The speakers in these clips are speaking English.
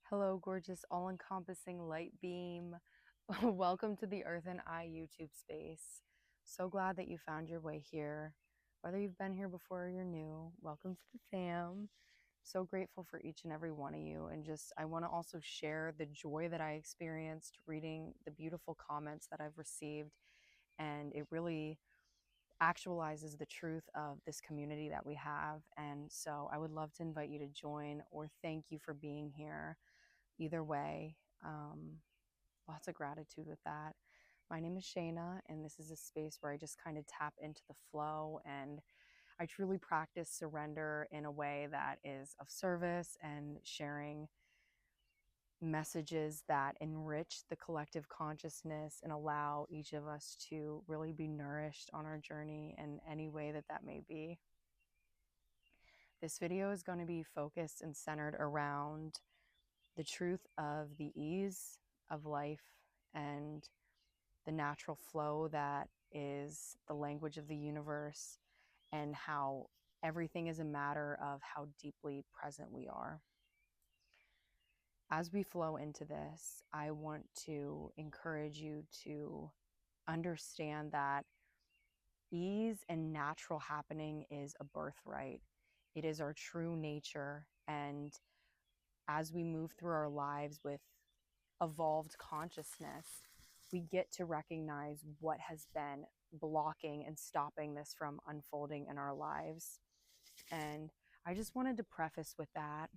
Hello, gorgeous, all-encompassing light beam. Welcome to the Earth and I YouTube space. So glad that you found your way here. Whether you've been here before or you're new, welcome to the fam. So grateful for each and every one of you. And I want to also share the joy that I experienced reading the beautiful comments that I've received. And it really actualizes the truth of this community that we have. And so I would love to invite you to join or thank you for being here. Either way, lots of gratitude with that. My name is Shayna, and this is a space where I just kind of tap into the flow and I truly practice surrender in a way that is of service and sharing messages that enrich the collective consciousness and allow each of us to really be nourished on our journey in any way that that may be. This video is going to be focused and centered around the truth of the ease of life and the natural flow that is the language of the universe, and how everything is a matter of how deeply present we are. As we flow into this, I want to encourage you to understand that ease and natural happening is a birthright. It is our true nature. And as we move through our lives with evolved consciousness, we get to recognize what has been blocking and stopping this from unfolding in our lives. And I just wanted to preface with that.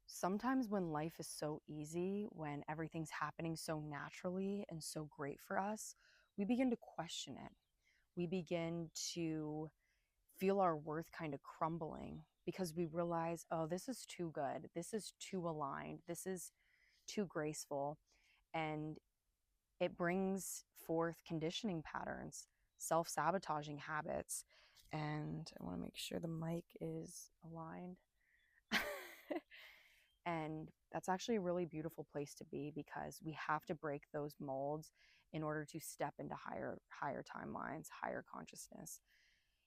Sometimes when life is so easy, when everything's happening so naturally and so great for us, we begin to question it. We begin to feel our worth kind of crumbling because we realize, oh, this is too good. This is too aligned. This is too graceful. And it brings forth conditioning patterns, self-sabotaging habits. And I want to make sure the mic is aligned. And that's actually a really beautiful place to be, because we have to break those molds in order to step into higher timelines, higher consciousness.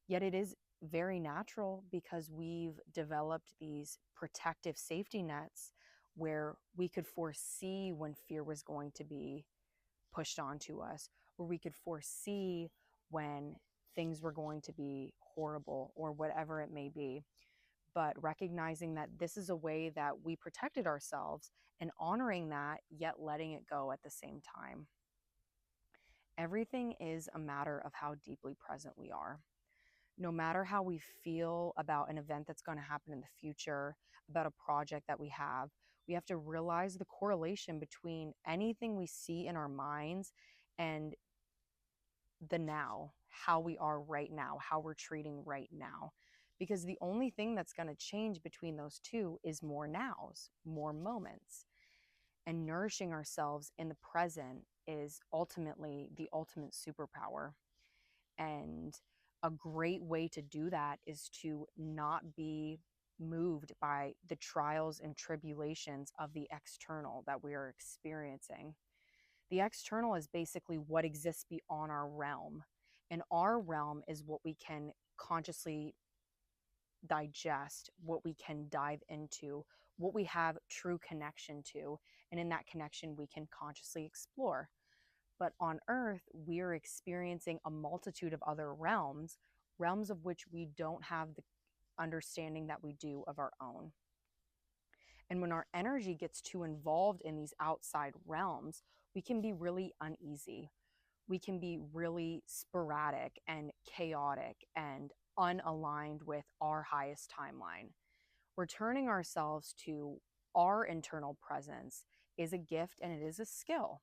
Yet it is very natural, because we've developed these protective safety nets where we could foresee when fear was going to be pushed onto us, where we could foresee when things were going to be horrible or whatever it may be. But recognizing that this is a way that we protected ourselves and honoring that, yet letting it go at the same time. Everything is a matter of how deeply present we are. No matter how we feel about an event that's going to happen in the future, about a project that we have to realize the correlation between anything we see in our minds and the now, how we are right now, how we're treating right now. Because the only thing that's going to change between those two is more nows, more moments. And nourishing ourselves in the present is ultimately the ultimate superpower. And a great way to do that is to not be moved by the trials and tribulations of the external that we are experiencing. The external is basically what exists beyond our realm. And our realm is what we can consciously digest, what we can dive into, what we have true connection to. And in that connection, we can consciously explore. But on Earth, we're experiencing a multitude of other realms of which we don't have the understanding that we do of our own. And when our energy gets too involved in these outside realms, we can be really uneasy. We can be really sporadic and chaotic and unaligned with our highest timeline. Returning ourselves to our internal presence is a gift, and it is a skill,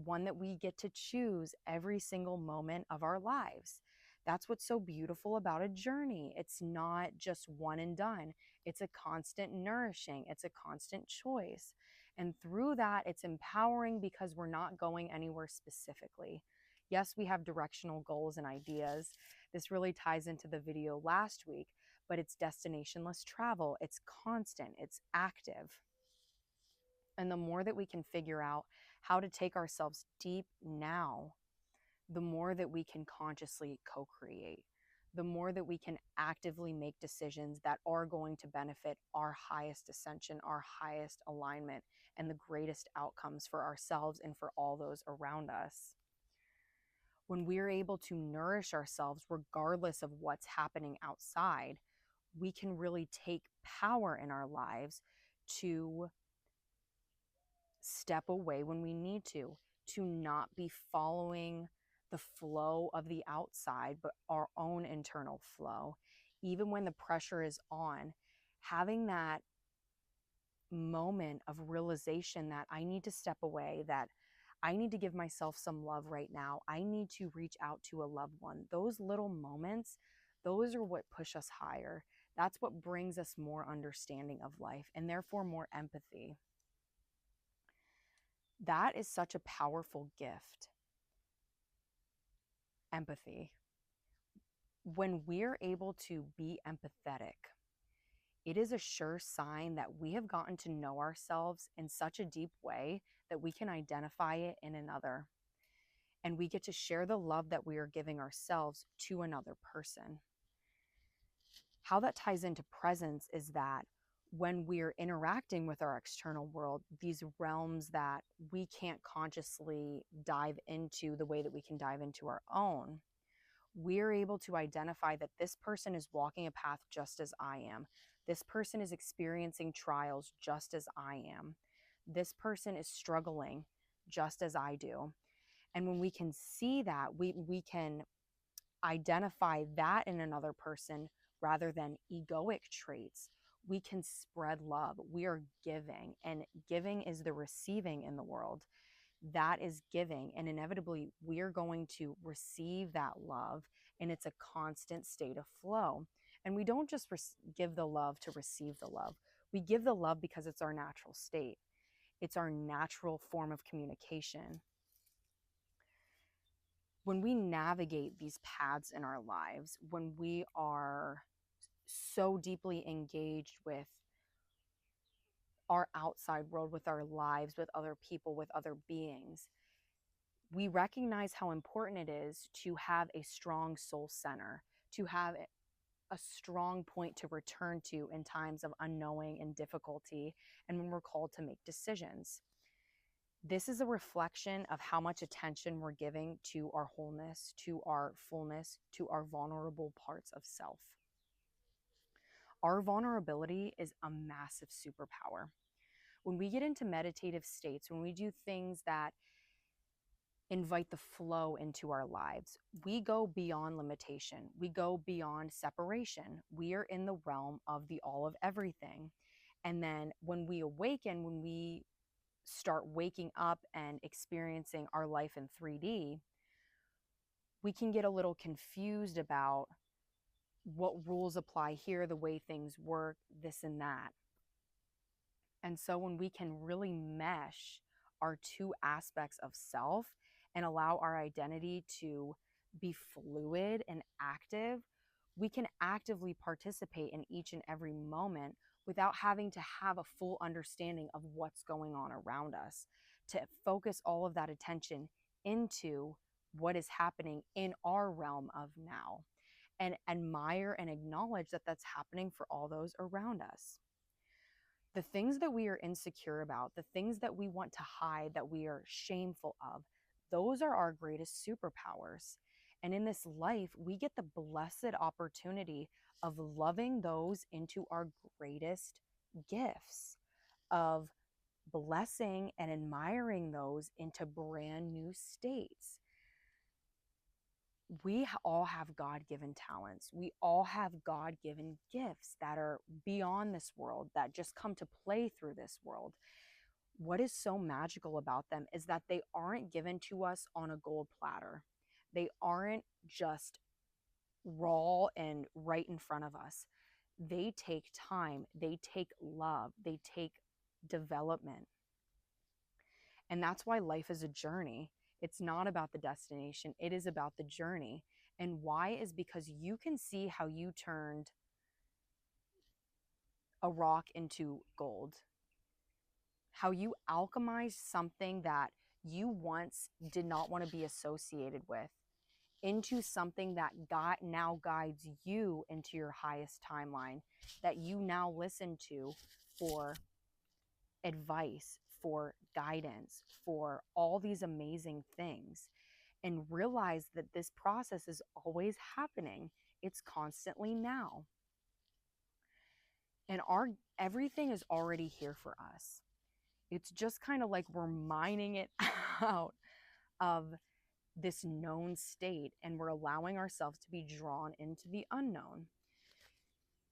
one that we get to choose every single moment of our lives. That's what's so beautiful about a journey. It's not just one and done. It's a constant nourishing. It's a constant choice. And through that, it's empowering because we're not going anywhere specifically. Yes, we have directional goals and ideas. This really ties into the video last week, but it's destinationless travel. It's constant, it's active. And the more that we can figure out how to take ourselves deep now, the more that we can consciously co-create, the more that we can actively make decisions that are going to benefit our highest ascension, our highest alignment, and the greatest outcomes for ourselves and for all those around us. When we're able to nourish ourselves regardless of what's happening outside, we can really take power in our lives to step away when we need to not be following the flow of the outside, but our own internal flow. Even when the pressure is on, having that moment of realization that I need to step away, that I need to give myself some love right now. I need to reach out to a loved one. Those little moments, those are what push us higher. That's what brings us more understanding of life and therefore more empathy. That is such a powerful gift. Empathy. When we're able to be empathetic, it is a sure sign that we have gotten to know ourselves in such a deep way that we can identify it in another. And we get to share the love that we are giving ourselves to another person. How that ties into presence is that when we're interacting with our external world, these realms that we can't consciously dive into the way that we can dive into our own, we're able to identify that this person is walking a path just as I am. This person is experiencing trials just as I am. This person is struggling just as I do. And when we can see that, we can identify that in another person rather than egoic traits. We can spread love. We are giving, and giving is the receiving in the world. That is giving, and inevitably we're going to receive that love, and it's a constant state of flow. And we don't just give the love to receive the love. We give the love because it's our natural state. It's our natural form of communication. When we navigate these paths in our lives, when we are so deeply engaged with our outside world, with our lives, with other people, with other beings, we recognize how important it is to have a strong soul center, to have a strong point to return to in times of unknowing and difficulty, and when we're called to make decisions. This is a reflection of how much attention we're giving to our wholeness, to our fullness, to our vulnerable parts of self. Our vulnerability is a massive superpower. When we get into meditative states, when we do things that invite the flow into our lives, we go beyond limitation. We go beyond separation. We are in the realm of the all of everything. And then when we awaken, when we start waking up and experiencing our life in 3D, we can get a little confused about what rules apply here, the way things work, this and that. And so when we can really mesh our two aspects of self and allow our identity to be fluid and active, we can actively participate in each and every moment without having to have a full understanding of what's going on around us, to focus all of that attention into what is happening in our realm of now, and admire and acknowledge that that's happening for all those around us. The things that we are insecure about, the things that we want to hide, that we are shameful of, those are our greatest superpowers. And in this life, we get the blessed opportunity of loving those into our greatest gifts, of blessing and admiring those into brand new states. We all have God-given talents. We all have God-given gifts that are beyond this world, that just come to play through this world. What is so magical about them is that they aren't given to us on a gold platter. They aren't just raw and right in front of us. They take time, they take love, they take development. And that's why life is a journey. It's not about the destination, it is about the journey. And why is because you can see how you turned a rock into gold, how you alchemized something that you once did not want to be associated with into something that now guides you into your highest timeline, that you now listen to for advice, for guidance, for all these amazing things, and realize that this process is always happening. It's constantly now. And everything is already here for us. It's just kind of like we're mining it out of this known state, and we're allowing ourselves to be drawn into the unknown.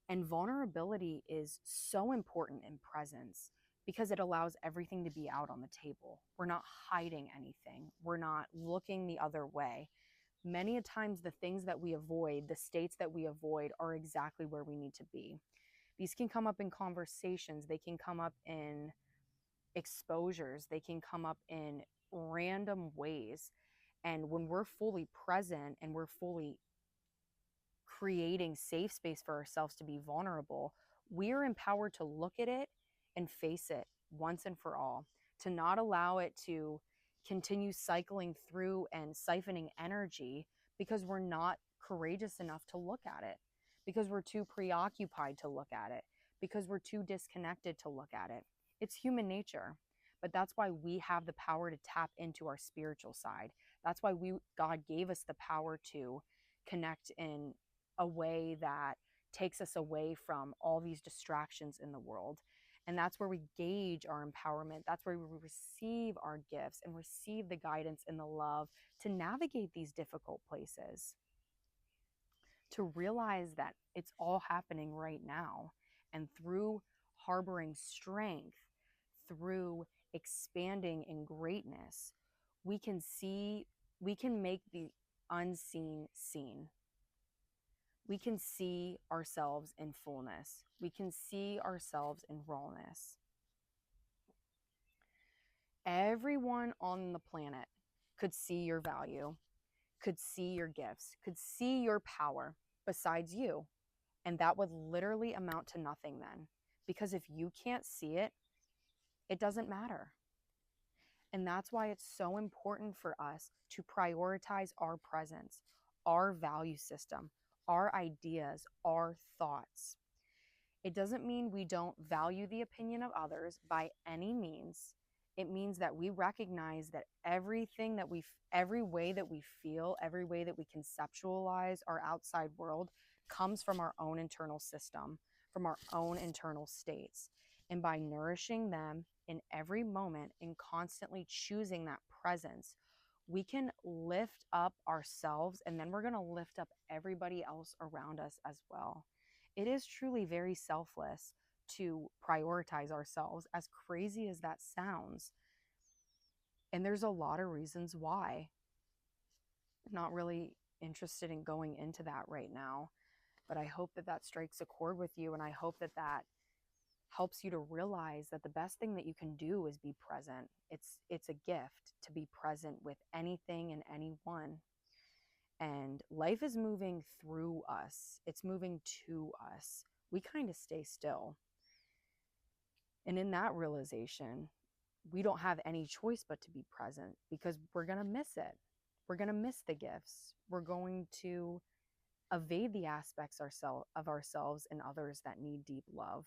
And vulnerability is so important in presence because it allows everything to be out on the table. We're not hiding anything. We're not looking the other way. Many a times the things that we avoid, the states that we avoid, are exactly where we need to be. These can come up in conversations. They can come up in exposures. They can come up in random ways. And when we're fully present and we're fully creating safe space for ourselves to be vulnerable, we are empowered to look at it and face it once and for all, to not allow it to continue cycling through and siphoning energy because we're not courageous enough to look at it, because we're too preoccupied to look at it, because we're too disconnected to look at it. It's human nature. But that's why we have the power to tap into our spiritual side. That's why God gave us the power to connect in a way that takes us away from all these distractions in the world. And that's where we gauge our empowerment. That's where we receive our gifts and receive the guidance and the love to navigate these difficult places. To realize that it's all happening right now. And through harboring strength, through expanding in greatness, we can make the unseen seen. We can see ourselves in fullness. We can see ourselves in rawness. Everyone on the planet could see your value, could see your gifts, could see your power besides you. And that would literally amount to nothing then. Because if you can't see it, it doesn't matter. And that's why it's so important for us to prioritize our presence, our value system, our ideas, our thoughts. It doesn't mean we don't value the opinion of others by any means. It means that we recognize that every way that we feel, every way that we conceptualize our outside world comes from our own internal system, from our own internal states. And by nourishing them in every moment and constantly choosing that presence, we can lift up ourselves, and then we're going to lift up everybody else around us as well. It is truly very selfless to prioritize ourselves, as crazy as that sounds. And there's a lot of reasons why. I'm not really interested in going into that right now, but I hope that that strikes a chord with you, and I hope that that helps you to realize that the best thing that you can do is be present. It's a gift to be present with anything and anyone. And life is moving through us. It's moving to us. We kind of stay still. And in that realization, we don't have any choice but to be present, because we're going to miss it. We're going to miss the gifts. We're going to evade the aspects of ourselves and others that need deep love.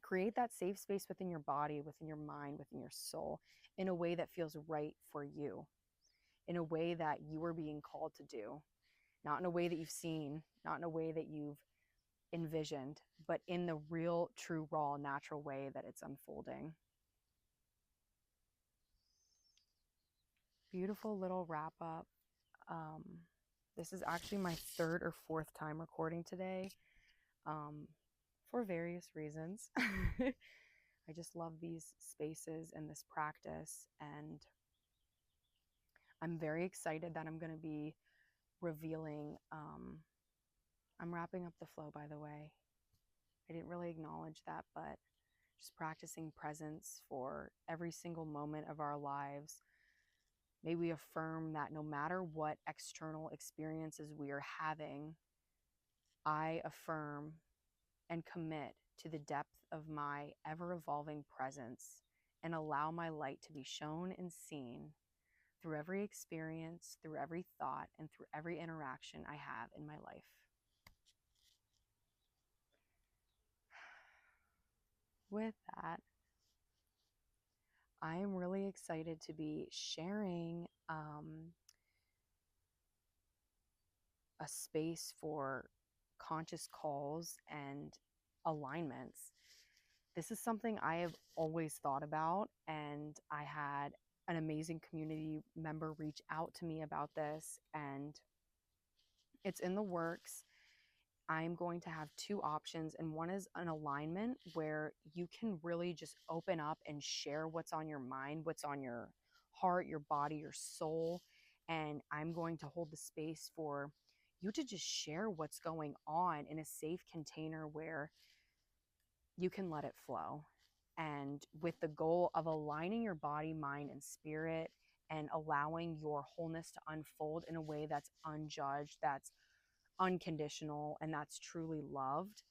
Create that safe space within your body, within your mind, within your soul, in a way that feels right for you, in a way that you are being called to do, not in a way that you've seen, not in a way that you've envisioned, but in the real, true, raw, natural way that it's unfolding. Beautiful little wrap up. This is actually my third or fourth time recording today, for various reasons. I just love these spaces and this practice, and I'm very excited that I'm going to be revealing, I'm wrapping up the flow, by the way. I didn't really acknowledge that, but just practicing presence for every single moment of our lives. May we affirm that no matter what external experiences we are having, I affirm and commit to the depth of my ever-evolving presence and allow my light to be shown and seen through every experience, through every thought, and through every interaction I have in my life. With that, I am really excited to be sharing a space for conscious calls and alignments. This is something I have always thought about, and I had an amazing community member reach out to me about this, and it's in the works. I'm going to have two options, and one is an alignment where you can really just open up and share what's on your mind, what's on your heart, your body, your soul. And I'm going to hold the space for you to just share what's going on in a safe container where you can let it flow. And with the goal of aligning your body, mind, and spirit, and allowing your wholeness to unfold in a way that's unjudged, that's unconditional, and that's truly loved.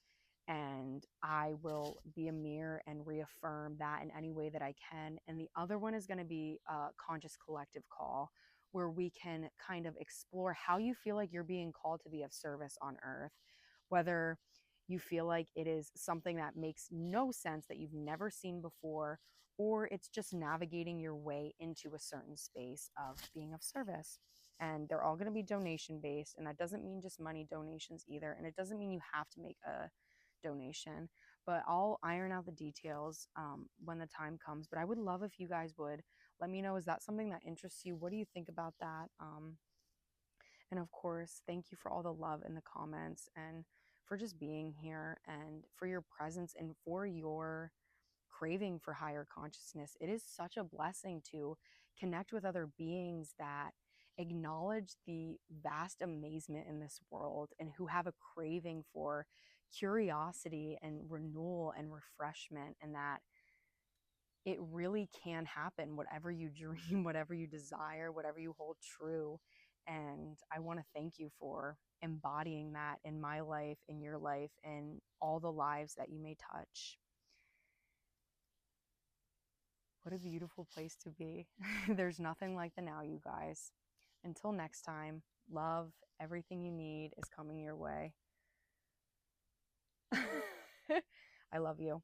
And I will be a mirror and reaffirm that in any way that I can. And the other one is going to be a conscious collective call where we can kind of explore how you feel like you're being called to be of service on earth, whether you feel like it is something that makes no sense that you've never seen before, or it's just navigating your way into a certain space of being of service. And they're all going to be donation based, and that doesn't mean just money donations either, and it doesn't mean you have to make a donation, but I'll iron out the details when the time comes. But I would love if you guys would let me know, is that something that interests you? What do you think about that? And of course, thank you for all the love in the comments, and for just being here, and for your presence, and for your craving for higher consciousness. It is such a blessing to connect with other beings that acknowledge the vast amazement in this world, and who have a craving for curiosity and renewal and refreshment, and that it really can happen, whatever you dream, whatever you desire, whatever you hold true. And I want to thank you for embodying that in my life, in your life, and all the lives that you may touch. What a beautiful place to be. There's nothing like the now, you guys. Until next time, love, everything you need is coming your way. I love you.